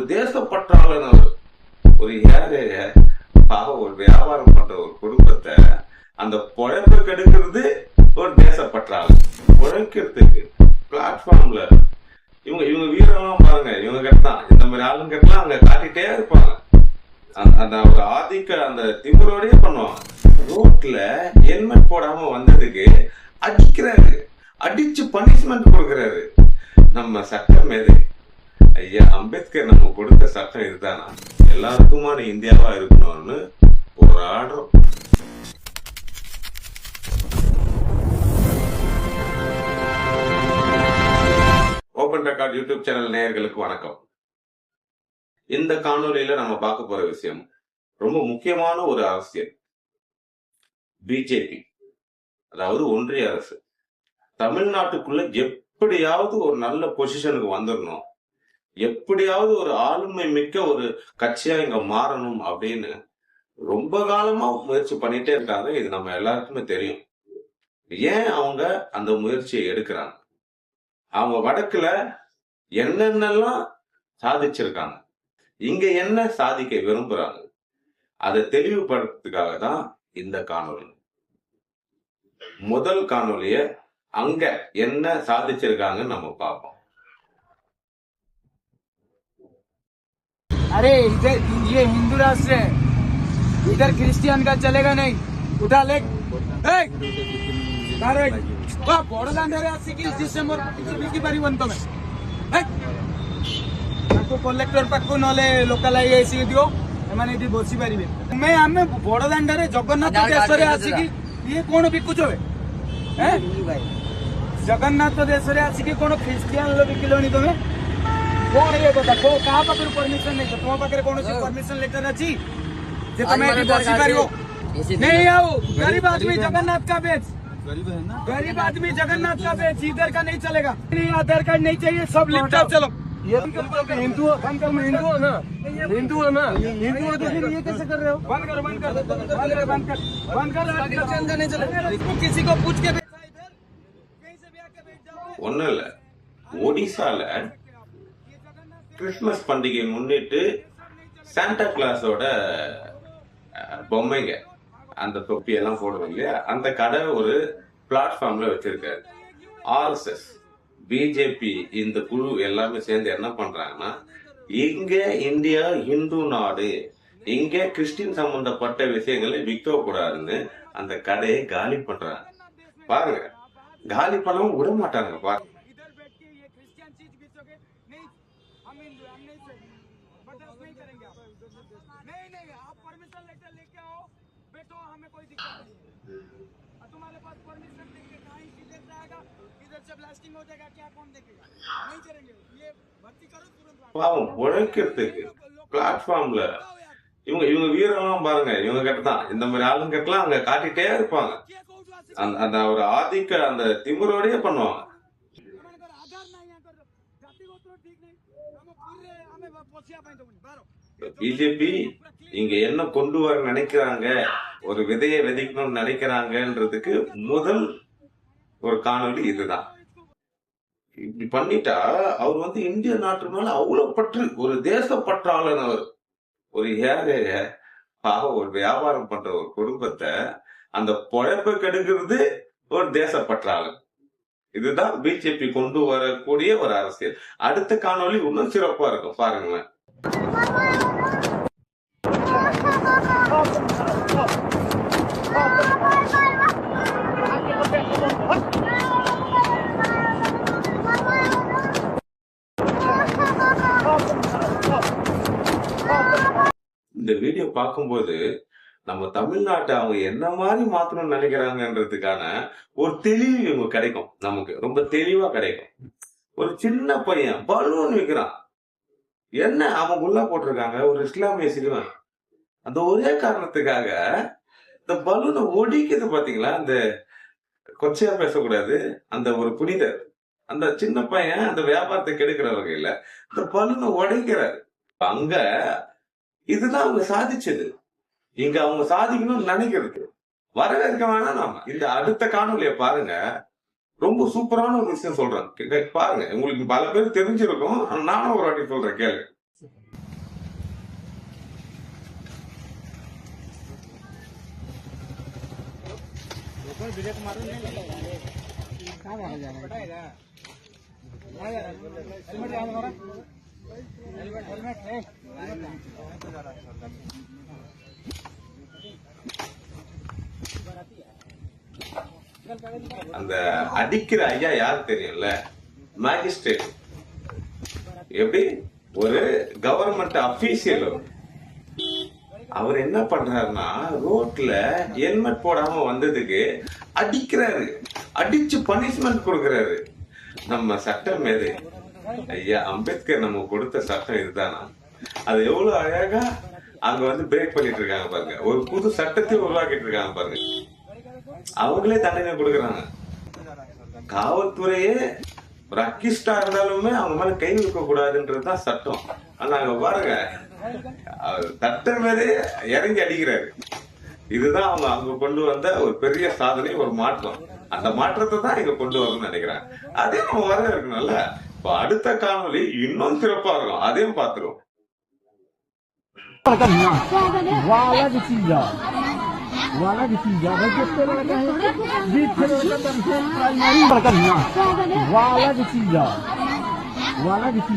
தேசப்பற்றாளன் அவர். ஒரு ஏழை பாவம் ஒரு வியாபாரம் பண்ற ஒரு குடும்பத்தை அந்த பொழப்பு கெடுக்கிறது ஒரு தேசப்பற்றாளன். உழைக்கிறதுக்கு பிளாட்ஃபார்ம்ல இவங்க இவங்க வீரம்லாம் பாருங்க, இவங்க கிட்டதான் இந்த மாதிரி ஆளுங்க கிட்டலாம் அங்க காட்டிட்டே இருப்பாங்க. அந்த ஒரு ஆதிக்க அந்த திமுறோடய பண்ணுவாங்க. ரோட்ல ஹெல்மெட் போடாம வந்ததுக்கு அடிக்கிறாரு, அடிச்சு பனிஷ்மெண்ட் கொடுக்கிறாரு. நம்ம சட்டம் எது? ஐயா அம்பேத்கர் நம்ம கொடுத்த சட்டம் இதுதானா? எல்லாருக்குமான இந்தியாவா இருக்கணும்னு போராடுறோம். ஓபன் ரெக்கார்ட் யூடியூப் சேனல் நேயர்களுக்கு வணக்கம். இந்த காணொலியில நம்ம பார்க்க போற விஷயம் ரொம்ப முக்கியமான ஒரு அரசியல். பிஜேபி, அதாவது ஒன்றிய அரசு தமிழ்நாட்டுக்குள்ள எப்படியாவது ஒரு நல்ல பொசிஷனுக்கு வந்துடணும், எப்படியாவது ஒரு ஆளுமை மிக்க ஒரு கட்சியா இங்க மாறணும் அப்படின்னு ரொம்ப காலமா முயற்சி பண்ணிட்டே இருக்காங்க. இது நம்ம எல்லாருக்குமே தெரியும். ஏன் அவங்க அந்த முயற்சியை எடுக்கிறாங்க? அவங்க வடக்குல என்னென்னலாம் சாதிச்சிருக்காங்க, இங்க என்ன சாதிக்க விரும்புறாங்க, அதை தெளிவுபடுறதுக்காக தான் இந்த காணொலி. முதல் காணொலிய அங்க என்ன சாதிச்சிருக்காங்கன்னு நம்ம பார்ப்போம். अरे इधर ये हिंदू राष्ट्र है, इधर क्रिश्चियन का चलेगा नहीं. उठा ले डिसेंबर कलेक्टर पाखु नले लोकल आईसी दियो एमाने बसी पारे. मैं आम बड़दाण्ड जगन्नाथ देश आसिक ये कौन बिकुच जगन्नाथ देश आसिक कौन ख्रीस्टियान बिकिलनी तुम कौन ये कथा क्या पाखे परमिशन नहीं? तुम पाखे कौन परमिशन लेटर अच्छी बसी पार नहीं? आओ गरीब आदमी जगन्नाथ का बेच, गरीब आदमी जगन्नाथ का बेच, इधर का नहीं चलेगा. नहीं आधार कार्ड नहीं चाहिए, सब लिपटा. चलो ये हिंदू अंकल, मैं हिंदू है ना, हिंदू है ना, हिंदू है तो फिर ये कैसे कर रहे हो? बंद करो, बंद कर, बंद कर, बंद कर. नहीं चलेगा. किसी को पूछ के बेचा इधर कहीं से भी आके बैठ जाओ. ஒண்ணும் இல்ல, ஒடிசால கிறிஸ்துமஸ் பண்டிகை முன்னிட்டு சாண்டா கிளாஸோட பொம்மைங்க அந்த தொப்பியெல்லாம் போடுவோம் இல்லையா, அந்த கடை ஒரு பிளாட்ஃபார்ம்ல வச்சிருக்காரு. RSS, பிஜேபி இந்த குழு எல்லாமே சேர்ந்து என்ன பண்றாங்கன்னா, இங்க இந்தியா இந்து நாடு, இங்க கிறிஸ்டின் சம்பந்தப்பட்ட விஷயங்களை விற்க கூடாதுன்னு அந்த கடையை காலி பண்றாங்க. பாருங்க, காலி பண்ணவும் விட மாட்டாங்க. பாருங்க, तुम्हारे पास परमिशन देंगे कहाँ इधर जाएगा, इधर से ब्लास्टिंग हो जाएगा, क्या कौन देखेगा? नहीं करेंगे. ये भर्ती करो तुरंत. பாவம் உழைக்கிறதுக்கு பிளாட்ஃபார்ம்ல இவங்க இவங்க வீரம்லாம் பாருங்க, இவங்க கிட்டதான் இந்த மாதிரி ஆளுங்க கிட்டலாம் அங்க காட்டிட்டே இருப்பாங்க. அந்த ஒரு ஆதிக்க அந்த திமுறோடய பண்ணுவாங்க. பிஜேபி இங்க என்ன கொண்டு வர நினைக்கிறாங்க, ஒரு விதையை விதைக்கணும்னு நினைக்கிறாங்கன்றதுக்கு முதல் ஒரு காணொலி இதுதான். இப்படி பண்ணிட்டா அவர் இந்திய நாட்டு மேல அவ்வளவு பற்று, ஒரு தேசப்பற்றாளன் அவர். ஒரு ஏழை பாவம் ஒரு வியாபாரம் பண்ற ஒரு குடும்பத்தை அந்த பொழப்பை கெடுக்கிறது ஒரு தேசப்பற்றாளன். இதுதான் பிஜேபி கொண்டு வரக்கூடிய ஒரு அரசியல். அடுத்த காணொலி இன்னும் சிறப்பா இருக்கும், பாருங்களேன். இந்த வீடியோ பார்க்கும்போது நம்ம தமிழ்நாட்டை அவங்க என்ன மாதிரி மாத்தணும்னு நினைக்கிறாங்கன்றதுக்கான ஒரு தெளிவு இவங்க கிடைக்கும், நமக்கு ரொம்ப தெளிவா கிடைக்கும். ஒரு சின்ன பையன் பலூன் விற்கிறான், என்ன அவன் உள்ள போட்டிருக்காங்க ஒரு இஸ்லாமிய சிறுவன். அந்த ஒரே காரணத்துக்காக இந்த பலூனை ஒடிக்குது பாத்தீங்களா? அந்த கொச்சையா பேசக்கூடாது, அந்த ஒரு புனிதர், அந்த சின்ன பையன் அந்த வியாபாரத்தை கெடுக்கிற வகையில இந்த பலூனை உடைக்கிறாரு. அங்க இதுதான் அவங்க சாதிச்சது. இங்க அவங்க சாதிக்கணும்னு நினைக்கிறது வரவேற்க வேணாம். நாம இந்த அடுத்த காணொலிய பாருங்க, ரொம்ப சூப்பரான ஒரு விஷயம் சொல்றேன் பாருங்க. உங்களுக்கு பல பேர் தெரிஞ்சிருக்கும், நானும் ஒரு வாட்டி சொல்றேன் கேளு. ब्रेक मारो नहीं कहाँ भाग जाना है हेलमेट याद करो हेलमेट है அந்த அடிக்கிற ஐயா யாரு தெரியும்ல, மேஜிஸ்ட்ரேட். எப்படி ஒரு கவர்மெண்ட் அபிஷியல் அவர் என்ன பண்றாருன்னா, ரோட்ல ஹெல்மெட் போடாம வந்ததுக்கு அடிக்கிறாரு, அடிச்சு பனிஷ்மெண்ட் கொடுக்கறாரு. நம்ம சட்டம் எது ஐயா? அம்பேத்கர் நம்ம கொடுத்த சட்டம் இதுதானா? அது எவ்வளவு அழகா அங்க வந்து பிரேக் பண்ணிட்டு இருக்காங்க பாருங்க. ஒரு புது சட்டத்தை உருவாக்கிட்டு இருக்காங்க பாருங்க. அவங்களே தண்டனை கொடுக்கறாங்க. காவல்துறையே ஒரு அக்கிஸ்டா இருந்தாலுமே அவங்க மேல கை வைக்க கூடாதுன்றதுதான் சட்டம். ஆனா அங்க பாருங்க, சட்டம் மேலே இறங்கி அடிக்கிறாரு. இதுதான் அவங்க அங்க கொண்டு வந்த ஒரு பெரிய சாதனை, ஒரு மாற்றம். அந்த மாற்றத்தை தான் இங்க கொண்டு வரணும்னு நினைக்கிறாங்க. அதே நம்ம வர இருக்கணும்ல. இப்ப அடுத்த காணொலி இன்னும் சிறப்பா இருக்கும், அதையும் பாத்துருவோம். वाला किसी ज्यादा किससे लड़का है बीच से लड़का दम से प्राइमरी लड़का नहीं वाला किसी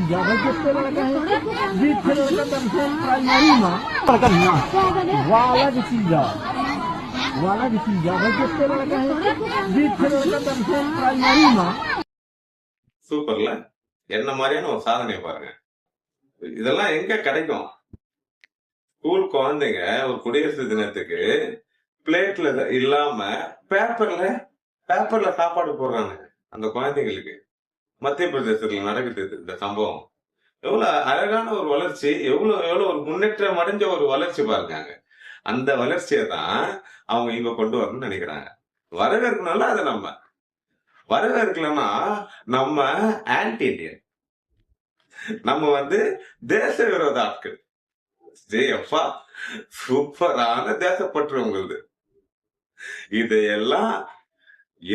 ज्यादा किससे लड़का है बीच से लड़का दम से प्राइमरी में लड़का नहीं वाला किसी ज्यादा किससे लड़का है बीच से लड़का दम से प्राइमरी में சூப்பர்ல, என்ன மாதிரியான ஒரு சாதனையை பாருங்க. இதெல்லாம் எங்க கிடைக்கும்? ஸ்கூல் குழந்தைங்க ஒரு குடியரசு தினத்துக்கு பிளேட்ல இல்லாம பேப்பர்ல சாப்பாடு போடுறாங்க அந்த குழந்தைங்களுக்கு. மத்திய பிரதேசத்துல நடக்குது இந்த சம்பவம். எவ்வளவு அழகான ஒரு வளர்ச்சி, எவ்வளவு ஒரு முன்னேற்றம் அடைஞ்ச ஒரு வளர்ச்சி பாருங்க. அந்த வளர்ச்சியை தான் அவங்க இங்க கொண்டு வரணும்னு நினைக்கிறாங்க. வரவேற்கணும்ல, அதை நம்ம வரவேற்கலன்னா நம்ம ஆன்டி இண்டியன், நம்ம வந்து தேச விரோத ஆட்கள். ஜெயப்பா, சூப்பரான தேசப்பற்று உங்களுது. இதையெல்லாம்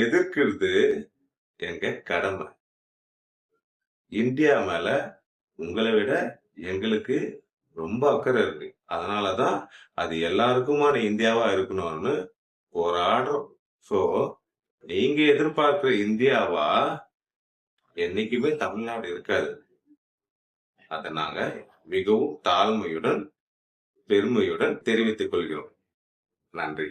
எதிர்க்கிறது எங்க கடமை. இந்தியா மேல உங்களை விட எங்களுக்கு ரொம்ப அக்கறை இருக்கு. அதனாலதான் அது எல்லாருக்குமான இந்தியாவா இருக்கணும்னு போராடுறோம். சோ நீங்க எதிர்பார்க்கிற இந்தியாவா என்னைக்குமே தமிழ்நாடு இருக்காது. அதை நாங்க மிகவும் தாழ்மையுடன் பெருமையுடன் தெரிவித்துக் கொள்கிறோம். நன்றி.